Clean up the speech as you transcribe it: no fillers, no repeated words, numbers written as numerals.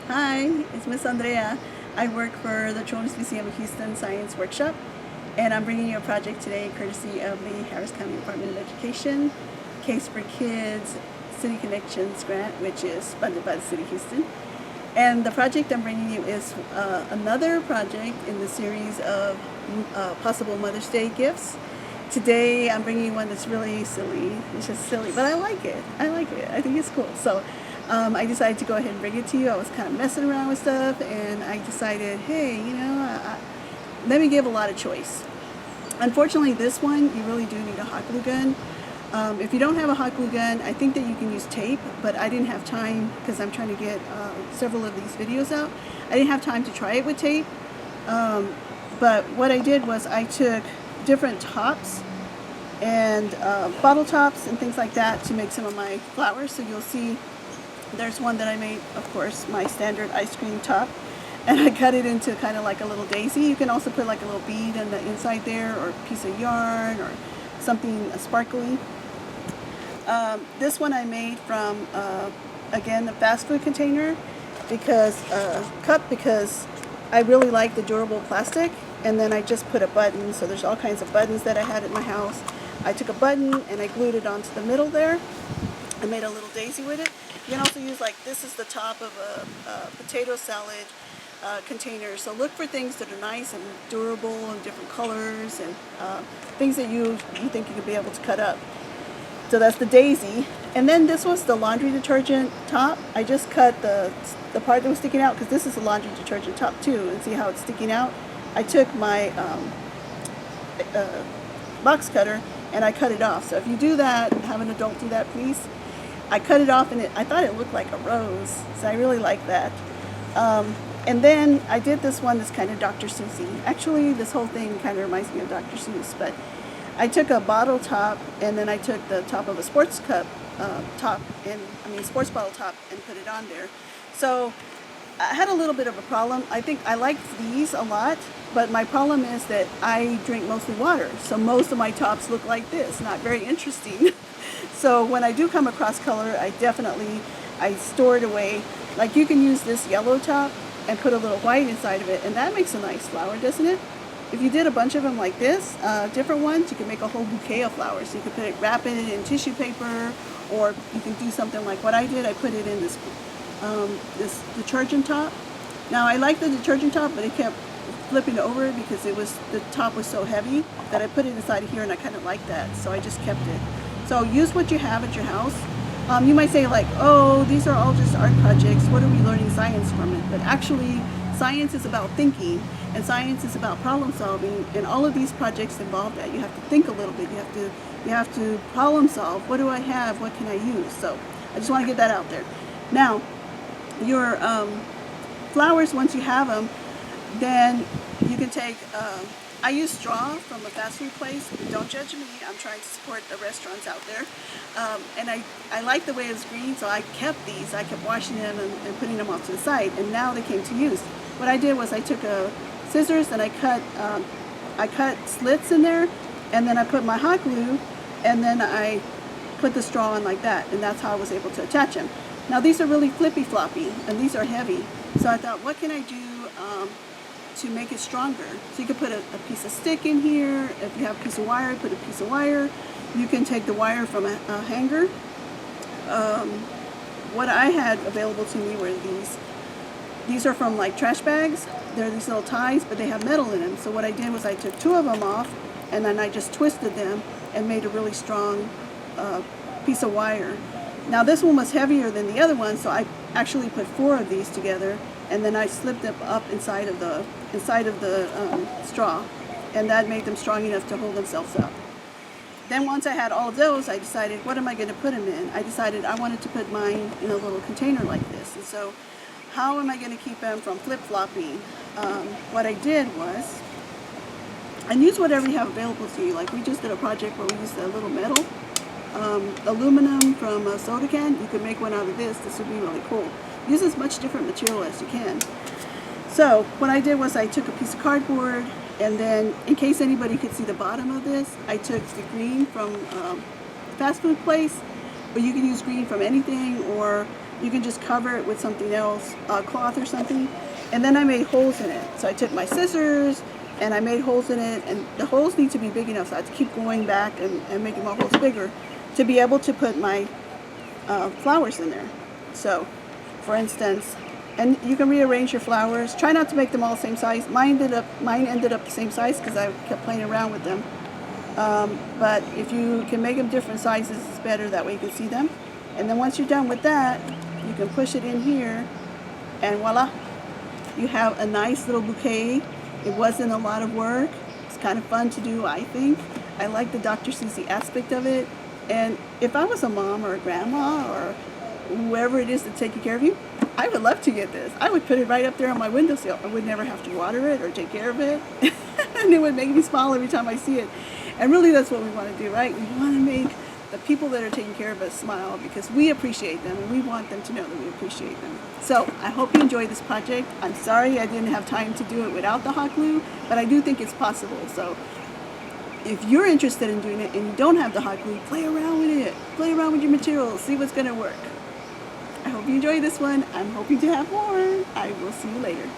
Hi, it's Miss Andrea. I work for the Children's Museum of Houston Science Workshop, and I'm bringing you a project today courtesy of the Harris County Department of Education, Case for Kids City Connections grant, which is funded by the City of Houston. And the project I'm bringing you is another project in the series of possible Mother's Day gifts. Today I'm bringing you one that's really silly. It's just silly, but I like it. I think it's cool. So I decided to go ahead and bring it to you. I was kind of messing around with stuff, and I decided, hey, let me give a lot of choice. Unfortunately, this one, you really do need a hot glue gun. If you don't have a hot glue gun, I think that you can use tape, but I didn't have time because I'm trying to get several of these videos out. I didn't have time to try it with tape, but what I did was I took different tops and bottle tops and things like that to make some of my flowers. So you'll see there's one that I made, of course, my standard ice cream top, and I cut it into kind of like a little daisy. You can also put like a little bead on the inside there, or a piece of yarn, or something sparkly. This one I made from, again, the fast food container cup, because I really like the durable plastic. And then I just put a button, so there's all kinds of buttons that I had at my house. I took a button and I glued it onto the middle there. I made a little daisy with it. You can also use, like, this is the top of a potato salad container. So look for things that are nice and durable and different colors, and things that you think you could be able to cut up. So that's the daisy. And then this was the laundry detergent top. I just cut the part that was sticking out, because this is a laundry detergent top too, and see how it's sticking out? I took my box cutter and I cut it off. So if you do that, have an adult do that, please. I cut it off, and I thought it looked like a rose, so I really like that. And then I did this one that's kind of Dr. Seussy. Actually, this whole thing kind of reminds me of Dr. Seuss, but I took a bottle top, and then I took the top of a sports cup sports bottle top, and put it on there. So I had a little bit of a problem. I think I like these a lot, but my problem is that I drink mostly water. So most of my tops look like this, not very interesting. So when I do come across color, I store it away. Like, you can use this yellow top and put a little white inside of it, and that makes a nice flower, doesn't it? If you did a bunch of them like this, different ones, you can make a whole bouquet of flowers. So you can wrap it in tissue paper, or you can do something like what I did. I put it in this detergent top. Now, I like the detergent top, but it kept flipping over because the top was so heavy that I put it inside of here, and I kind of like that, so I just kept it. So use what you have at your house. You might say, like, oh, these are all just art projects. What are we learning science from it? But actually, science is about thinking, and science is about problem solving, and all of these projects involve that. You have to think a little bit. You have to problem solve. What do I have? What can I use? So I just want to get that out there. Now, your flowers, once you have them, then you can take, I use straw from a fast food place. Don't judge me. I'm trying to support the restaurants out there. And I like the way it was green, so I kept these. I kept washing them and putting them off to the side, and now they came to use. What I did was I took scissors and I cut slits in there, and then I put my hot glue, and then I put the straw on like that, and that's how I was able to attach them. Now, these are really flippy floppy, and these are heavy. So I thought, what can I do to make it stronger? So you could put a piece of stick in here. If you have a piece of wire, put a piece of wire. You can take the wire from a hanger. What I had available to me were these. These are from, like, trash bags. They're these little ties, but they have metal in them. So what I did was I took two of them off, and then I just twisted them and made a really strong piece of wire. Now, this one was heavier than the other one, so I actually put four of these together, and then I slipped them up inside of the straw, and that made them strong enough to hold themselves up. Then once I had all of those, I decided, what am I going to put them in? I decided I wanted to put mine in a little container like this. And so how am I going to keep them from flip-flopping? What I did was, and use whatever you have available to you. Like, we just did a project where we used a little metal, aluminum from a soda can. You could make one out of this. This would be really cool. Use as much different material as you can. So what I did was I took a piece of cardboard, and then, in case anybody could see the bottom of this, I took the green from fast food place, But you can use green from anything, or you can just cover it with something else, cloth or something. And then I made holes in it. So I took my scissors and I made holes in it, and the holes need to be big enough, so I have to keep going back and making my holes bigger to be able to put my flowers in there. So, for instance, and you can rearrange your flowers. Try not to make them all the same size. Mine ended up the same size because I kept playing around with them. But if you can make them different sizes, it's better. That way you can see them. And then once you're done with that, you can push it in here, and voila, you have a nice little bouquet. It wasn't a lot of work. It's kind of fun to do, I think. I like the Dr. Susie aspect of it. And if I was a mom or a grandma or whoever it is that's taking care of you, I would love to get this. I would put it right up there on my windowsill. I would never have to water it or take care of it. And it would make me smile every time I see it. And really, that's what we want to do, right? We want to make the people that are taking care of us smile because we appreciate them and we want them to know that we appreciate them. So I hope you enjoyed this project. I'm sorry I didn't have time to do it without the hot glue, but I do think it's possible. So if you're interested in doing it and you don't have the hot glue, play around with it. Play around with your materials. See what's going to work. I hope you enjoyed this one. I'm hoping to have more. I will see you later.